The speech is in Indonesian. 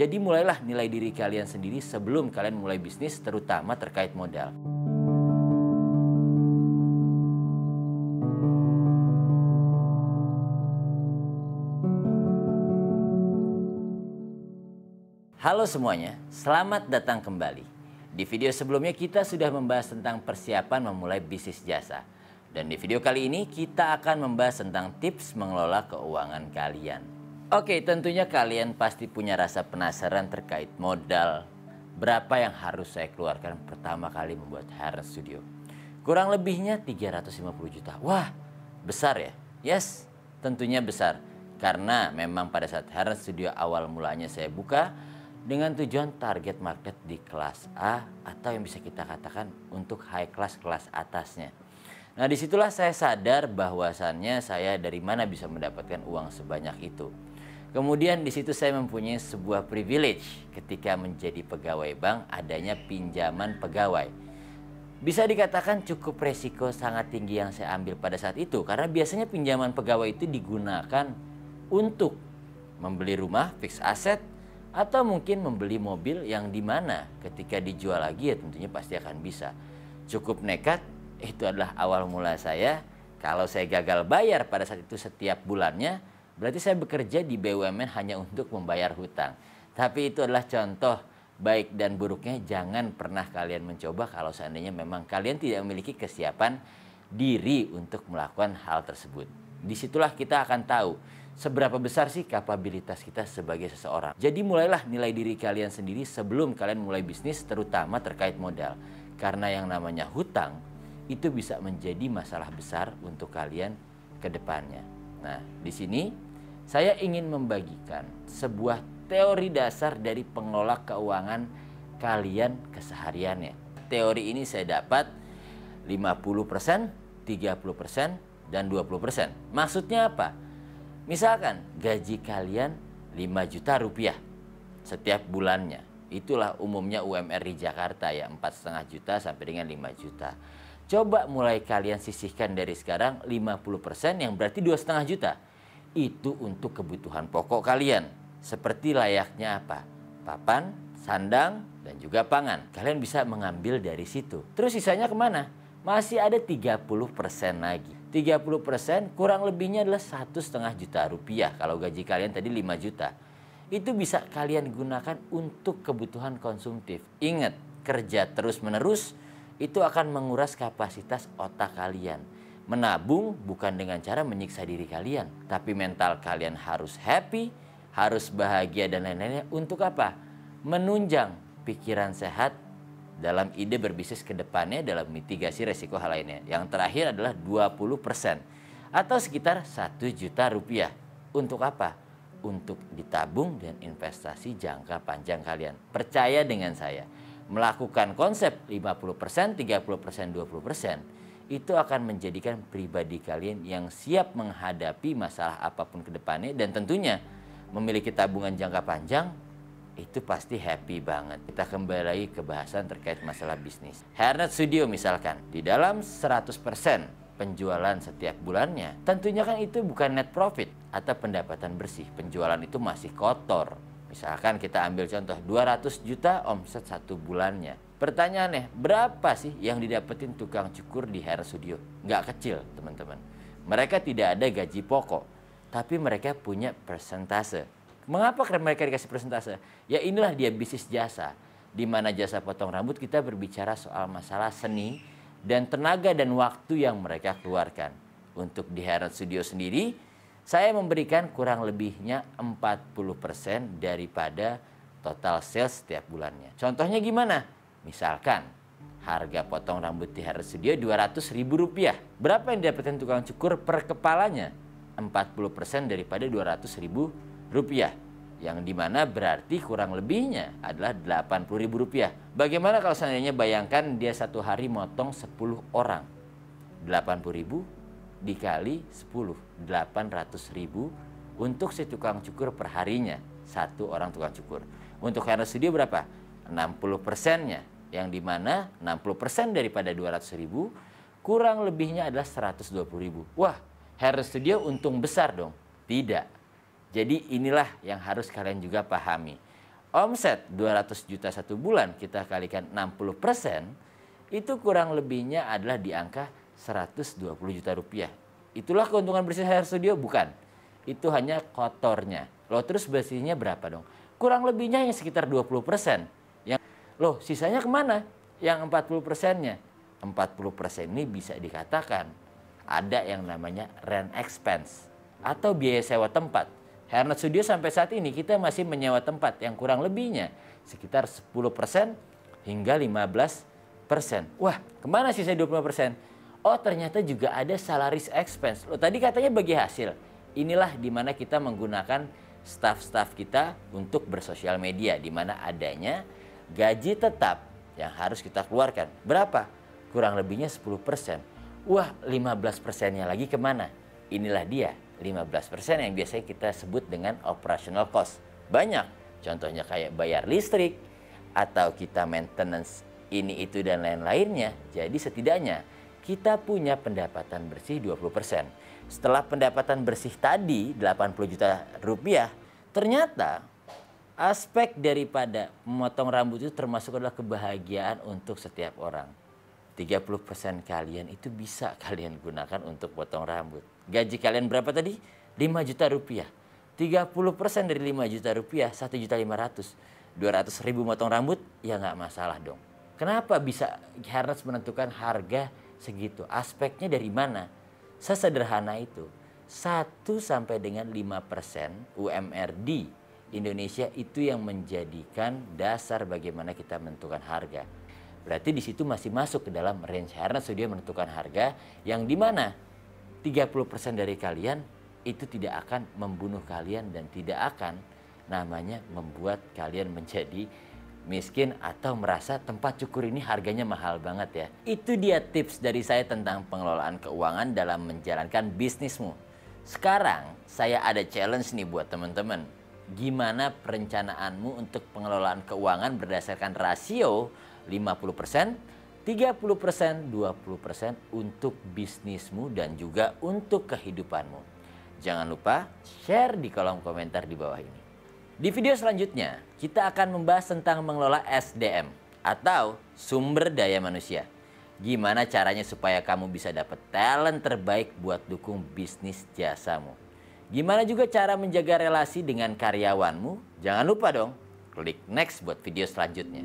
Jadi mulailah nilai diri kalian sendiri sebelum kalian mulai bisnis, terutama terkait modal. Halo semuanya, selamat datang kembali. Di video sebelumnya kita sudah membahas tentang persiapan memulai bisnis jasa. Dan di video kali ini kita akan membahas tentang tips mengelola keuangan kalian. Oke, tentunya kalian pasti punya rasa penasaran terkait modal. Berapa yang harus saya keluarkan pertama kali membuat Harness Studio? Kurang lebihnya 350 juta. Wah, besar ya? Yes, tentunya besar. Karena memang pada saat Harness Studio awal mulanya saya buka, dengan tujuan target market di kelas A atau yang bisa kita katakan untuk high class kelas atasnya. Nah, disitulah saya sadar bahwasannya saya dari mana bisa mendapatkan uang sebanyak itu. Kemudian di situ saya mempunyai sebuah privilege ketika menjadi pegawai bank, adanya pinjaman pegawai. Bisa dikatakan cukup resiko sangat tinggi yang saya ambil pada saat itu karena biasanya pinjaman pegawai itu digunakan untuk membeli rumah, fix aset, atau mungkin membeli mobil yang dimana ketika dijual lagi ya tentunya pasti akan bisa. Cukup nekat, itu adalah awal mula saya. Kalau saya gagal bayar pada saat itu setiap bulannya, berarti saya bekerja di BUMN hanya untuk membayar hutang. Tapi itu adalah contoh baik dan buruknya. Jangan pernah kalian mencoba kalau seandainya memang kalian tidak memiliki kesiapan diri untuk melakukan hal tersebut. Disitulah kita akan tahu seberapa besar sih kapabilitas kita sebagai seseorang. Jadi mulailah nilai diri kalian sendiri sebelum kalian mulai bisnis, terutama terkait modal. Karena yang namanya hutang itu bisa menjadi masalah besar untuk kalian ke depannya. Nah, di sini saya ingin membagikan sebuah teori dasar dari pengelola keuangan kalian kesehariannya. Teori ini saya dapat 50%, 30%, dan 20%. Maksudnya apa? Misalkan gaji kalian 5 juta rupiah setiap bulannya. Itulah umumnya UMR di Jakarta ya, 4,5 juta sampai dengan 5 juta. Coba mulai kalian sisihkan dari sekarang 50% yang berarti 2,5 juta. Itu untuk kebutuhan pokok kalian. Seperti layaknya apa? Papan, sandang, dan juga pangan. Kalian bisa mengambil dari situ. Terus sisanya kemana? Masih ada 30% lagi. 30% kurang lebihnya adalah 1,5 juta rupiah. Kalau gaji kalian tadi 5 juta. Itu bisa kalian gunakan untuk kebutuhan konsumtif. Ingat, kerja terus-menerus itu akan menguras kapasitas otak kalian. Menabung bukan dengan cara menyiksa diri kalian. Tapi mental kalian harus happy, harus bahagia dan lain-lainnya. Untuk apa? Menunjang pikiran sehat dalam ide berbisnis ke depannya dalam mitigasi resiko hal lainnya. Yang terakhir adalah 20% atau sekitar 1 juta rupiah. Untuk apa? Untuk ditabung dan investasi jangka panjang kalian. Percaya dengan saya, melakukan konsep 50%, 30%, 20% itu akan menjadikan pribadi kalian yang siap menghadapi masalah apapun ke depannya dan tentunya memiliki tabungan jangka panjang. Itu pasti happy banget. Kita kembali lagi ke bahasan terkait masalah bisnis. Harness Studio misalkan, di dalam 100% penjualan setiap bulannya, tentunya kan itu bukan net profit atau pendapatan bersih. Penjualan itu masih kotor. Misalkan kita ambil contoh 200 juta omset satu bulannya. Pertanyaannya, berapa sih yang didapetin tukang cukur di Harness Studio? Nggak kecil teman-teman. Mereka tidak ada gaji pokok, tapi mereka punya persentase. Mengapa mereka dikasih persentase? Ya inilah dia bisnis jasa. Di mana jasa potong rambut kita berbicara soal masalah seni dan tenaga dan waktu yang mereka keluarkan. Untuk di Harness Studio sendiri, saya memberikan kurang lebihnya 40% daripada total sales setiap bulannya. Contohnya gimana? Misalkan harga potong rambut di Harness Studio Rp200.000. Berapa yang didapatkan tukang cukur per kepalanya? 40% daripada Rp200.000. Yang dimana berarti kurang lebihnya adalah Rp80.000. Bagaimana kalau seandainya bayangkan dia satu hari motong 10 orang. 80.000 dikali 10, 800.000 untuk si tukang cukur per harinya. Satu orang tukang cukur. Untuk Harness Studio berapa? 60%-nya. Yang dimana 60% daripada 200.000 kurang lebihnya adalah 120.000. Wah, Harness Studio untung besar dong. Tidak. Jadi inilah yang harus kalian juga pahami. omset 200 juta satu bulan kita kalikan 60%, itu kurang lebihnya adalah di angka 120 juta rupiah. Itulah keuntungan bersih Hair Studio? Bukan. Itu hanya kotornya. Loh, terus bersihnya berapa dong? Kurang lebihnya yang sekitar 20%. Loh, sisanya kemana? Yang 40%-nya. 40% ini bisa dikatakan ada yang namanya rent expense atau biaya sewa tempat. Hairnet Studio sampai saat ini kita masih menyewa tempat yang kurang lebihnya sekitar 10% hingga 15%. Wah, kemana sisa 25%? Oh, ternyata juga ada salaries expense. Loh, tadi katanya bagi hasil. Inilah dimana kita menggunakan staff-staff kita untuk bersosial media, dimana adanya gaji tetap yang harus kita keluarkan. Berapa? Kurang lebihnya 10%. Wah, 15%-nya lagi kemana? Inilah dia, 15% yang biasanya kita sebut dengan operational cost. Banyak, contohnya kayak bayar listrik, atau kita maintenance ini, itu, dan lain-lainnya. Jadi setidaknya kita punya pendapatan bersih 20%. Setelah pendapatan bersih tadi 80 juta rupiah, ternyata aspek daripada memotong rambut itu termasuk adalah kebahagiaan untuk setiap orang. 30% kalian itu bisa kalian gunakan untuk potong rambut. Gaji kalian berapa tadi? 5 juta rupiah. 30% dari 5 juta rupiah, 1.500.000. 200.000 motong rambut, ya nggak masalah dong. Kenapa bisa Hairnet menentukan harga segitu? Aspeknya dari mana? Sesederhana itu. 1 sampai dengan 5% UMR di Indonesia itu yang menjadikan dasar bagaimana kita menentukan harga. Berarti di situ masih masuk ke dalam range Hairnet Studio menentukan harga yang dimana 30% dari kalian itu tidak akan membunuh kalian dan tidak akan namanya membuat kalian menjadi miskin atau merasa tempat cukur ini harganya mahal banget ya. Itu dia tips dari saya tentang pengelolaan keuangan dalam menjalankan bisnismu. Sekarang saya ada challenge nih buat teman-teman. Gimana perencanaanmu untuk pengelolaan keuangan berdasarkan rasio 50%, 30%, 20% untuk bisnismu dan juga untuk kehidupanmu. Jangan lupa share di kolom komentar di bawah ini. Di video selanjutnya, kita akan membahas tentang mengelola SDM atau sumber daya manusia. Gimana caranya supaya kamu bisa dapat talent terbaik buat dukung bisnis jasamu. Gimana juga cara menjaga relasi dengan karyawanmu. Jangan lupa dong, klik next buat video selanjutnya.